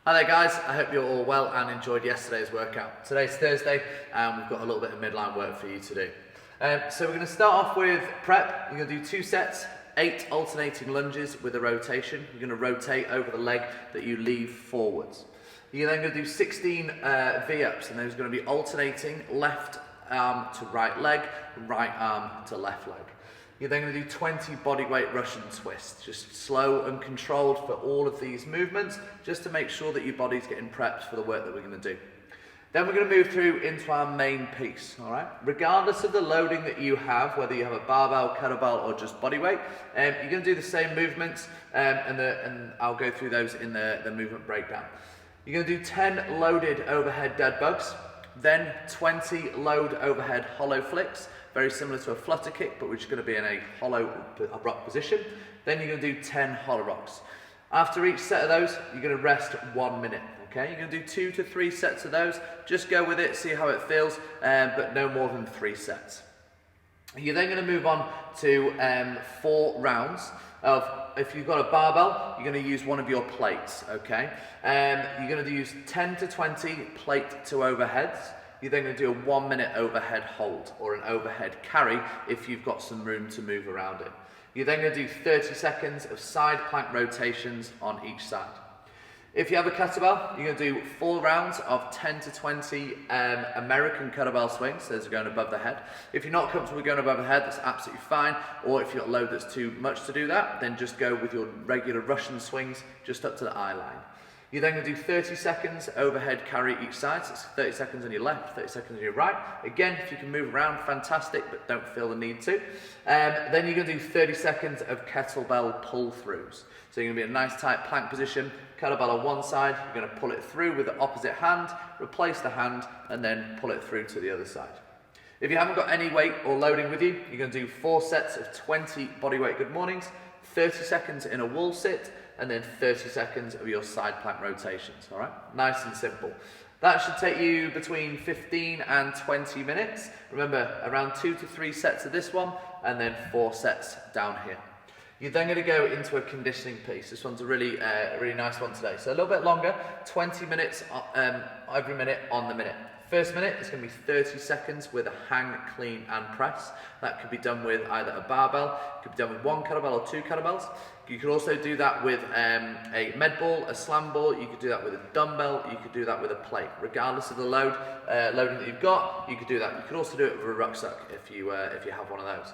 Hi there guys, I hope you're all well and enjoyed yesterday's workout. Today's Thursday and we've got a little bit of midline work for you to do. So we're going to start off with prep. You're going to do 2 sets, 8 alternating lunges with a rotation. You're going to rotate over the leg that you leave forwards. You're then going to do 16 V-ups, and those are going to be alternating left arm to right leg, right arm to left leg. You're then going to do 20 bodyweight Russian twists, just slow and controlled for all of these movements, just to make sure that your body's getting prepped for the work that we're going to do. Then we're going to move through into our main piece, all right? Regardless of the loading that you have, whether you have a barbell, kettlebell, or just bodyweight, you're going to do the same movements, and I'll go through those in the movement breakdown. You're going to do 10 loaded overhead dead bugs, then 20 load overhead hollow flicks, very similar to a flutter kick, but which is going to be in a hollow rock position. Then you're going to do 10 hollow rocks. After each set of those, you're going to rest 1 minute. Okay, you're going to do 2 to 3 sets of those. Just go with it, see how it feels, but no more than 3 sets. You're then going to move on to 4 rounds of, if you've got a barbell, you're going to use one of your plates, okay? You're going to use 10 to 20 plate to overheads. You're then going to do a 1 minute overhead hold or an overhead carry if you've got some room to move around it. You're then going to do 30 seconds of side plank rotations on each side. If you have a kettlebell, you're going to do 4 rounds of 10 to 20 American kettlebell swings. Those are going above the head. If you're not comfortable going above the head, that's absolutely fine. Or if you've got a load that's too much to do that, then just go with your regular Russian swings just up to the eye line. You're then going to do 30 seconds overhead carry each side. So it's 30 seconds on your left, 30 seconds on your right. Again, if you can move around, fantastic, but don't feel the need to. Then you're going to do 30 seconds of kettlebell pull-throughs. So you're going to be in a nice tight plank position, kettlebell on one side, you're going to pull it through with the opposite hand, replace the hand, and then pull it through to the other side. If you haven't got any weight or loading with you, you're going to do 4 sets of 20 bodyweight good mornings, 30 seconds in a wall sit, and then 30 seconds of your side plank rotations, all right? Nice and simple. That should take you between 15 and 20 minutes. Remember, around 2 to 3 sets of this one, and then 4 sets down here. You're then going to go into a conditioning piece. This one's a really nice one today. So a little bit longer, 20 minutes every minute on the minute. First minute is going to be 30 seconds with a hang, clean and press. That could be done with either a barbell, it could be done with 1 kettlebell or 2 kettlebells. You could also do that with a med ball, a slam ball, you could do that with a dumbbell, you could do that with a plate. Regardless of the loading that you've got, you could do that. You could also do it with a rucksack if you have one of those.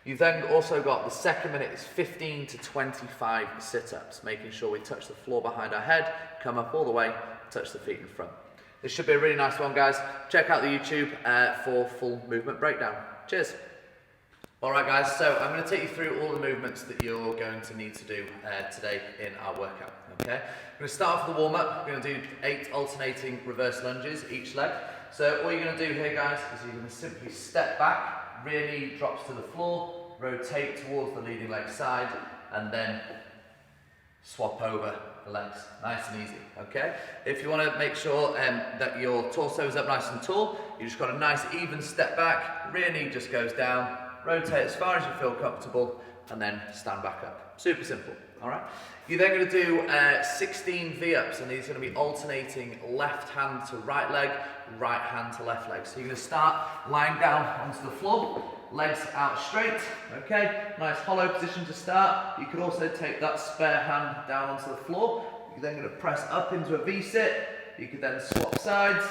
You've then also got the second minute is 15 to 25 sit-ups, making sure we touch the floor behind our head, come up all the way, touch the feet in front. This should be a really nice one, guys. Check out the YouTube for full movement breakdown. Cheers. Alright guys, so I'm going to take you through all the movements that you're going to need to do today in our workout. Okay? I'm going to start off with the warm-up. We're going to do 8 alternating reverse lunges each leg. So all you're going to do here, guys, is you're going to simply step back, rear knee drops to the floor, rotate towards the leading leg side, and then swap over the legs. Nice and easy, okay? If you want to make sure that your torso is up nice and tall, you just got a nice even step back, rear knee just goes down, rotate as far as you feel comfortable, and then stand back up. Super simple, all right? You're then going to do 16 V-ups, and these are going to be alternating left hand to right leg, right hand to left leg. So you're going to start lying down onto the floor, legs out straight, okay? Nice hollow position to start. You could also take that spare hand down onto the floor. You're then going to press up into a V-sit. You could then swap sides,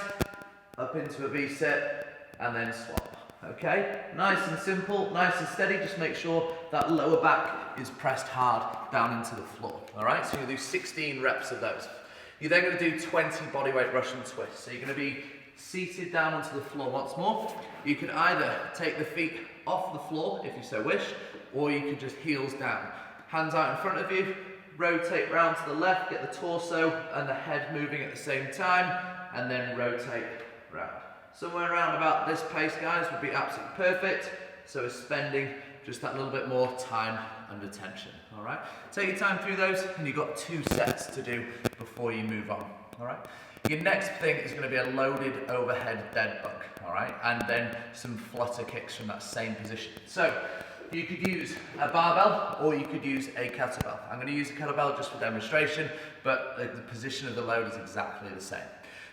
up into a V-sit, and then swap. Okay, nice and simple, nice and steady. Just make sure that lower back is pressed hard down into the floor. All right, so you're going to do 16 reps of those. You're then going to do 20 bodyweight Russian twists. So you're going to be seated down onto the floor once more. You could either take the feet off the floor if you so wish, or you could just heels down. Hands out in front of you, rotate round to the left, get the torso and the head moving at the same time, and then rotate round. Somewhere around about this pace, guys, would be absolutely perfect. So we're spending just that little bit more time under tension, all right? Take your time through those, and you've got 2 sets to do before you move on, all right? Your next thing is going to be a loaded overhead dead bug, all right? And then some flutter kicks from that same position. So you could use a barbell or you could use a kettlebell. I'm going to use a kettlebell just for demonstration, but the position of the load is exactly the same.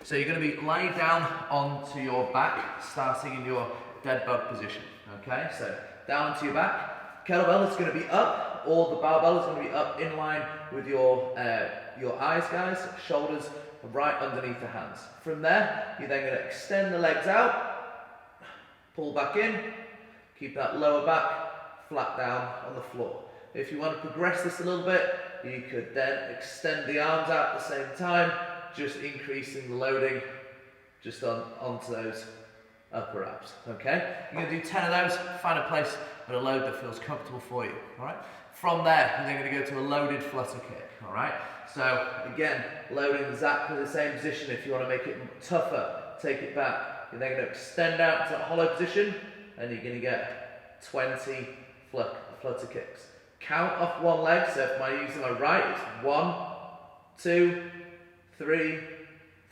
So you're going to be laid down onto your back, starting in your dead bug position. Okay, so down onto your back. Kettlebell is going to be up, or the barbell is going to be up in line with your eyes, guys, shoulders right underneath the hands. From there, you're then going to extend the legs out, pull back in, keep that lower back flat down on the floor. If you want to progress this a little bit, you could then extend the arms out at the same time, just increasing the loading just onto those upper abs, okay? You're going to do 10 of those, find a place with a load that feels comfortable for you, all right? From there, you're then going to go to a loaded flutter kick, all right? So, again, loading exactly the same position. If you want to make it tougher, take it back. You're then going to extend out to that hollow position, and you're going to get 20 flutter kicks. Count off one leg, so if I'm using my right, it's 1, 2, 3,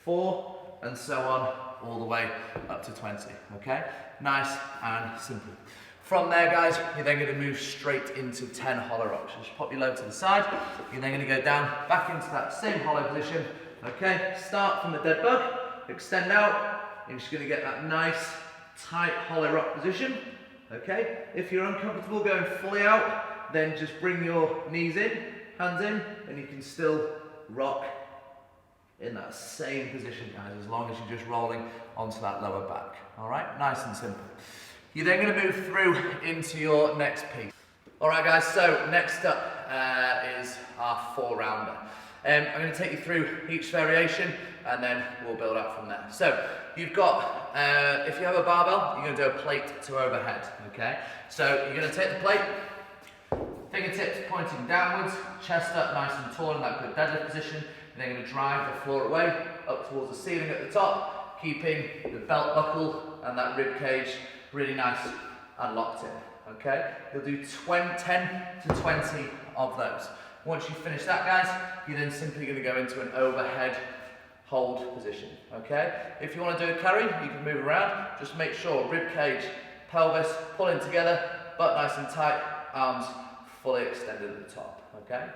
4, and so on, all the way up to 20, okay? Nice and simple. From there, guys, you're then going to move straight into 10 hollow rocks. Just pop your load to the side. You're then going to go down, back into that same hollow position, okay? Start from the dead bug, extend out. You're just going to get that nice, tight hollow rock position, okay? If you're uncomfortable going fully out, then just bring your knees in, hands in, and you can still rock in that same position, guys, as long as you're just rolling onto that lower back. All right, nice and simple. You're then going to move through into your next piece. All right, guys, so next up is our 4-rounder. I'm going to take you through each variation and then we'll build out from there. So you've got, if you have a barbell, you're going to do a plate to overhead, okay? So you're going to take the plate, fingertips pointing downwards, chest up nice and tall in that good deadlift position. You're then going to drive the floor away, up towards the ceiling at the top, keeping the belt buckle and that rib cage really nice and locked in, okay? You'll do 10 to 20 of those. Once you finish that, guys, you're then simply going to go into an overhead hold position, okay? If you want to do a carry, you can move around. Just make sure rib cage, pelvis pulling together, butt nice and tight, arms fully extended at the top, okay?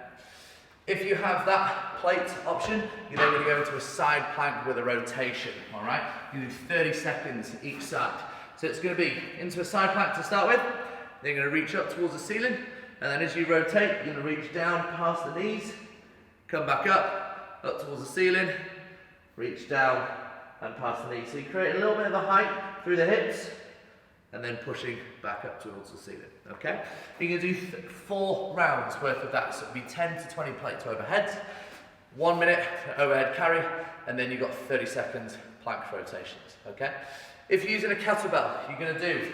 If you have that plate option, you're then going to go into a side plank with a rotation, all right? You do 30 seconds each side. So it's going to be into a side plank to start with, then you're going to reach up towards the ceiling, and then as you rotate, you're going to reach down past the knees, come back up towards the ceiling, reach down and past the knees. So you create a little bit of a height through the hips, and then pushing back up towards the ceiling, okay? You're going to do 4 rounds worth of that, so it'll be 10 to 20 plates overheads, 1 minute overhead carry, and then you've got 30 seconds plank rotations, okay? If you're using a kettlebell, you're going to do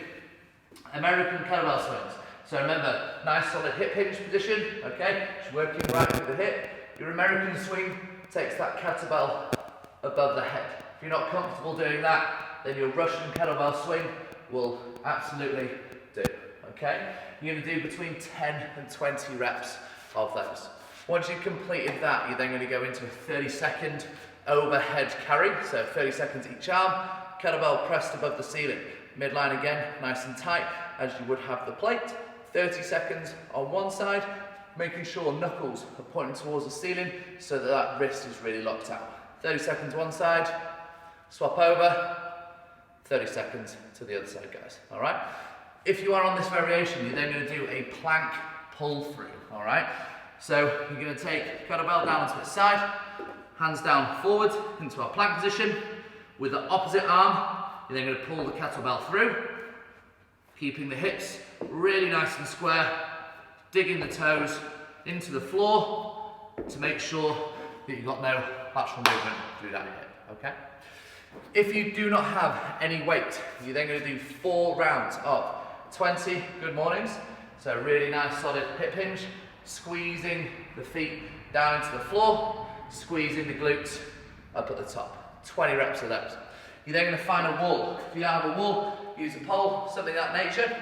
American kettlebell swings. So remember, nice solid hip hinge position, okay? Just working right with the hip. Your American swing takes that kettlebell above the head. If you're not comfortable doing that, then your Russian kettlebell swing will absolutely do, okay? You're going to do between 10 and 20 reps of those. Once you've completed that, you're then going to go into a 30-second overhead carry, so 30 seconds each arm, kettlebell pressed above the ceiling. Midline again, nice and tight, as you would have the plate. 30 seconds on one side, making sure knuckles are pointing towards the ceiling so that that wrist is really locked out. 30 seconds one side, swap over, 30 seconds to the other side, guys, all right? If you are on this variation, you're then going to do a plank pull through, all right? So you're going to take kettlebell down onto its side, hands down forward into our plank position. With the opposite arm, you're then going to pull the kettlebell through, keeping the hips really nice and square, digging the toes into the floor to make sure that you've got no lateral movement through that hip, okay? If you do not have any weight, you're then going to do 4 rounds of 20 good mornings. So really nice solid hip hinge, squeezing the feet down into the floor, squeezing the glutes up at the top. 20 reps of those. You're then going to find a wall. If you don't have a wall, use a pole, something of that nature.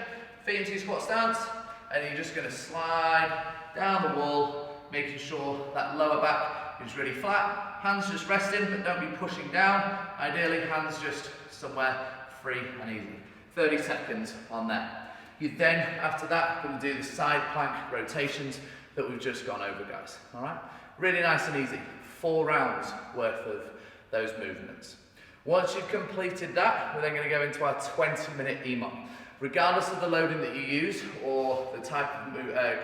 Feet into your squat stance, and you're just going to slide down the wall, making sure that lower back is really flat. Hands just resting, but don't be pushing down. Ideally, hands just somewhere free and easy. 30 seconds on that. You then, after that, going to do the side plank rotations that we've just gone over, guys. All right? Really nice and easy. 4 rounds worth of those movements. Once you've completed that, we're then going to go into our 20-minute EMOM. Regardless of the loading that you use or the type of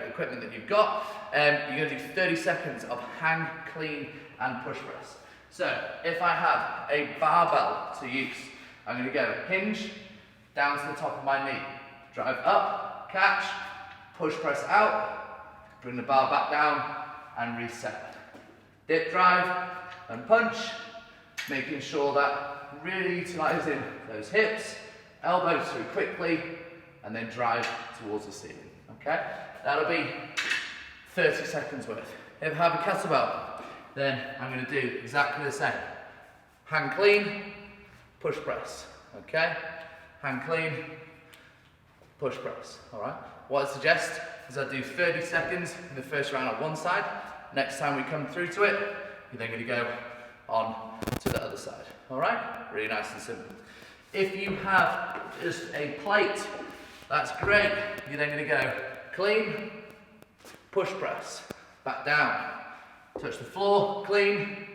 equipment that you've got, you're going to do 30 seconds of hang, clean, and push press. So, if I have a barbell to use, I'm going to go hinge, down to the top of my knee, drive up, catch, push press out, bring the bar back down, and reset. Dip drive and punch, making sure that really utilising those hips, elbows through quickly, and then drive towards the ceiling, okay? That'll be 30 seconds worth. If I have a kettlebell, then I'm going to do exactly the same. Hang clean, push press, okay? Hang clean, push press, all right? What I suggest is I do 30 seconds in the first round on one side. Next time we come through to it, you're then going to go on to the other side, all right? Really nice and simple. If you have just a plate, that's great. You're then going to go clean, push press, back down, touch the floor, clean,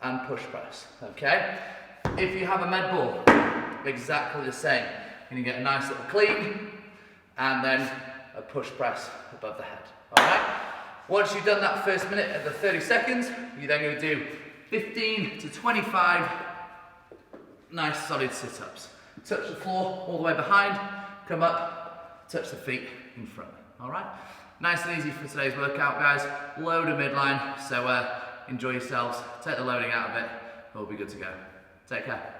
and push press, okay? If you have a med ball, exactly the same. You're going to get a nice little clean, and then a push press above the head, all right? Once you've done that first minute at the 30 seconds, you're then going to do 15 to 25 nice solid sit-ups. Touch the floor all the way behind, come up, touch the feet in front, all right? Nice and easy for today's workout, guys. Load of midline, so enjoy yourselves, take the loading out of it, we'll be good to go. Take care.